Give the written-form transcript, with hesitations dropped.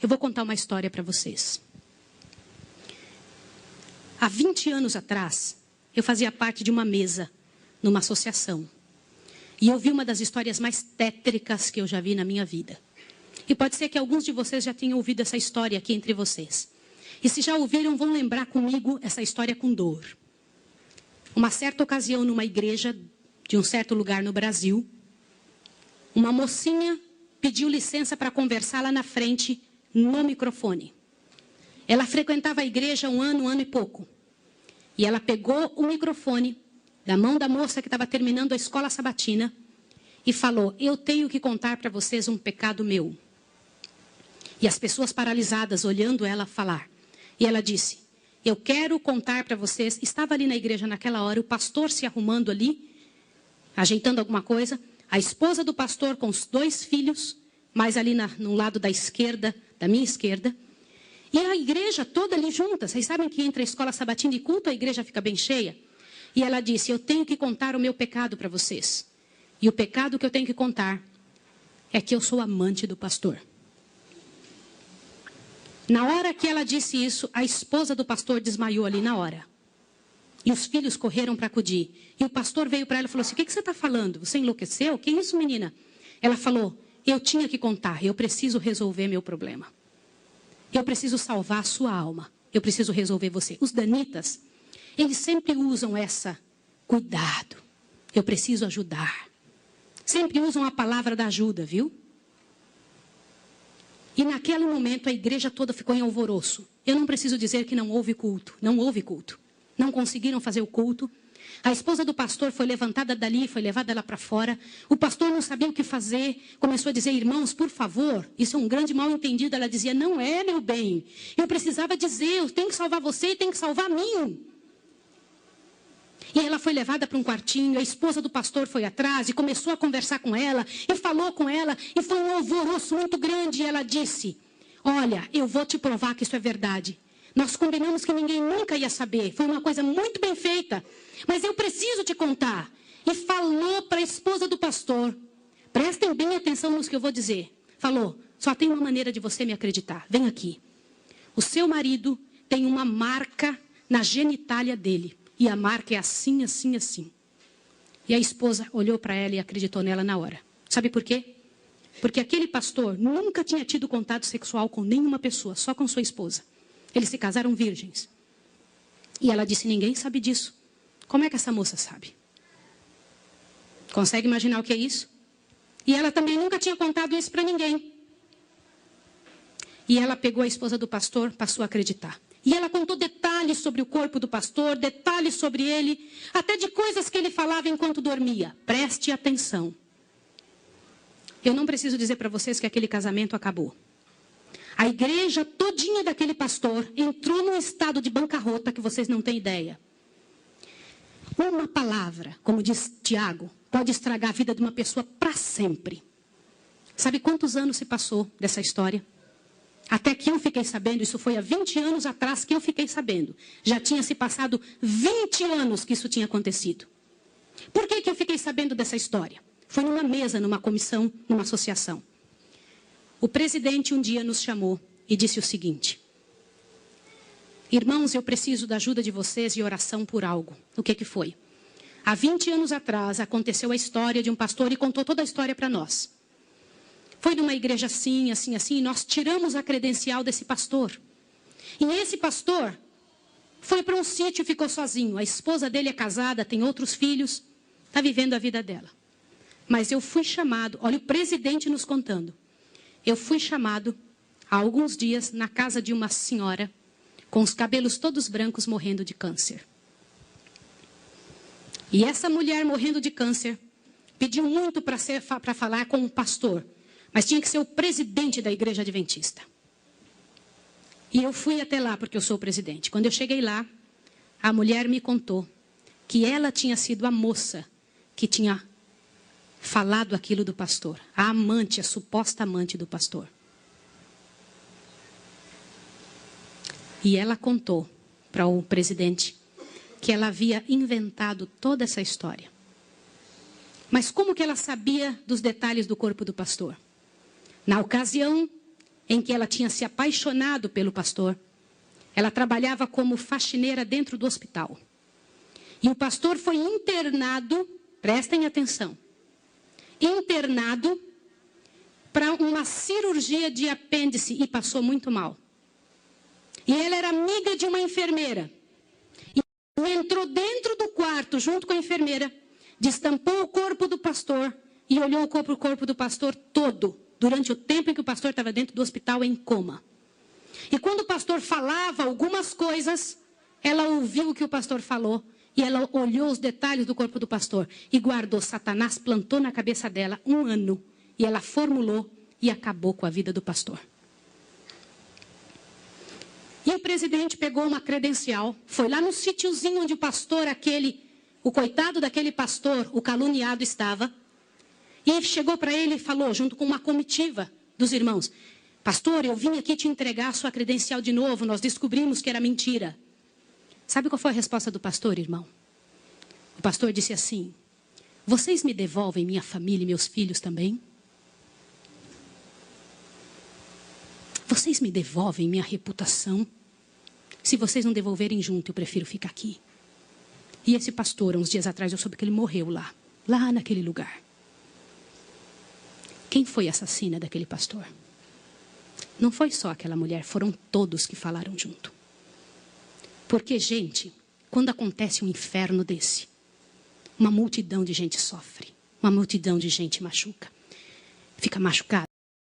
Eu vou contar uma história para vocês. Há 20 anos atrás, eu fazia parte de uma mesa numa associação. E eu vi uma das histórias mais tétricas que eu já vi na minha vida. E pode ser que alguns de vocês já tenham ouvido essa história aqui entre vocês. E se já ouviram, vão lembrar comigo essa história com dor. Uma certa ocasião, numa igreja de um certo lugar no Brasil, uma mocinha pediu licença para conversar lá na frente, no microfone. Ela frequentava a igreja um ano e pouco. E ela pegou o microfone da mão da moça que estava terminando a escola sabatina e falou: eu tenho que contar para vocês um pecado meu. E as pessoas paralisadas olhando ela falar. E ela disse: eu quero contar para vocês. Estava ali na igreja naquela hora, o pastor se arrumando ali, ajeitando alguma coisa. A esposa do pastor com os 2 filhos, mais ali no lado da esquerda, da minha esquerda. E a igreja toda ali junta. Vocês sabem que entre a escola sabatina e culto, a igreja fica bem cheia. E ela disse: eu tenho que contar o meu pecado para vocês. E o pecado que eu tenho que contar é que eu sou amante do pastor. Na hora que ela disse isso, a esposa do pastor desmaiou ali na hora. E os filhos correram para acudir. E o pastor veio para ela e falou assim: o que você está falando? Você enlouqueceu? Que isso, menina? Ela falou: eu tinha que contar, eu preciso resolver meu problema. Eu preciso salvar a sua alma. Eu preciso resolver você. Os danitas, eles sempre usam essa, cuidado, eu preciso ajudar. Sempre usam a palavra da ajuda, viu? E naquele momento a igreja toda ficou em alvoroço. Eu não preciso dizer que não houve culto. Não houve culto. Não conseguiram fazer o culto. A esposa do pastor foi levantada dali, foi levada lá para fora. O pastor não sabia o que fazer. Começou a dizer: irmãos, por favor, isso é um grande mal entendido. Ela dizia: não é, meu bem. Eu precisava dizer, eu tenho que salvar você e tenho que salvar a mim. E ela foi levada para um quartinho, a esposa do pastor foi atrás e começou a conversar com ela, e falou com ela, e foi um alvoroço muito grande. E ela disse: olha, eu vou te provar que isso é verdade. Nós combinamos que ninguém nunca ia saber, foi uma coisa muito bem feita, mas eu preciso te contar. E falou para a esposa do pastor: prestem bem atenção no que eu vou dizer. Falou: só tem uma maneira de você me acreditar, vem aqui. O seu marido tem uma marca na genitália dele. E a marca é assim, assim, assim. E a esposa olhou para ela e acreditou nela na hora. Sabe por quê? Porque aquele pastor nunca tinha tido contato sexual com nenhuma pessoa, só com sua esposa. Eles se casaram virgens. E ela disse: ninguém sabe disso. Como é que essa moça sabe? Consegue imaginar o que é isso? E ela também nunca tinha contado isso para ninguém. E ela pegou a esposa do pastor, passou a acreditar. E ela contou detalhes sobre o corpo do pastor, detalhes sobre ele, até de coisas que ele falava enquanto dormia. Preste atenção. Eu não preciso dizer para vocês que aquele casamento acabou. A igreja todinha daquele pastor entrou num estado de bancarrota que vocês não têm ideia. Uma palavra, como diz Tiago, pode estragar a vida de uma pessoa para sempre. Sabe quantos anos se passou dessa história? Até que eu fiquei sabendo, isso foi há 20 anos atrás que eu fiquei sabendo. Já tinha se passado 20 anos que isso tinha acontecido. Por que eu fiquei sabendo dessa história? Foi numa mesa, numa comissão, numa associação. O presidente um dia nos chamou e disse o seguinte: irmãos, eu preciso da ajuda de vocês e oração por algo. O que foi? Há 20 anos atrás aconteceu a história de um pastor e contou toda a história para nós. Foi numa igreja assim, assim, assim, e nós tiramos a credencial desse pastor. E esse pastor foi para um sítio e ficou sozinho. A esposa dele é casada, tem outros filhos, está vivendo a vida dela. Mas eu fui chamado, olha o presidente nos contando. Eu fui chamado há alguns dias na casa de uma senhora com os cabelos todos brancos morrendo de câncer. E essa mulher morrendo de câncer pediu muito para falar com o pastor. Mas tinha que ser o presidente da igreja adventista. E eu fui até lá porque eu sou o presidente. Quando eu cheguei lá, a mulher me contou que ela tinha sido a moça que tinha falado aquilo do pastor. A amante, a suposta amante do pastor. E ela contou para o presidente que ela havia inventado toda essa história. Mas como que ela sabia dos detalhes do corpo do pastor? Na ocasião, em que ela tinha se apaixonado pelo pastor. Ela trabalhava como faxineira dentro do hospital. E o pastor foi internado, prestem atenção, internado para uma cirurgia de apêndice e passou muito mal. E ela era amiga de uma enfermeira. E entrou dentro do quarto junto com a enfermeira, destampou o corpo do pastor e olhou o corpo do pastor todo, durante o tempo em que o pastor estava dentro do hospital em coma. E quando o pastor falava algumas coisas, ela ouviu o que o pastor falou e ela olhou os detalhes do corpo do pastor e guardou. Satanás plantou na cabeça dela 1 ano e ela formulou e acabou com a vida do pastor. E o presidente pegou uma credencial, foi lá no sítiozinho onde o pastor o coitado daquele pastor, o caluniado, estava. E ele chegou para ele e falou, junto com uma comitiva dos irmãos: pastor, eu vim aqui te entregar a sua credencial de novo, nós descobrimos que era mentira. Sabe qual foi a resposta do pastor, irmão? O pastor disse assim: vocês me devolvem minha família e meus filhos também? Vocês me devolvem minha reputação? Se vocês não devolverem junto, eu prefiro ficar aqui. E esse pastor, uns dias atrás, eu soube que ele morreu lá naquele lugar. Quem foi a assassina daquele pastor? Não foi só aquela mulher, foram todos que falaram junto. Porque, gente, quando acontece um inferno desse, uma multidão de gente sofre, uma multidão de gente machuca, fica machucada.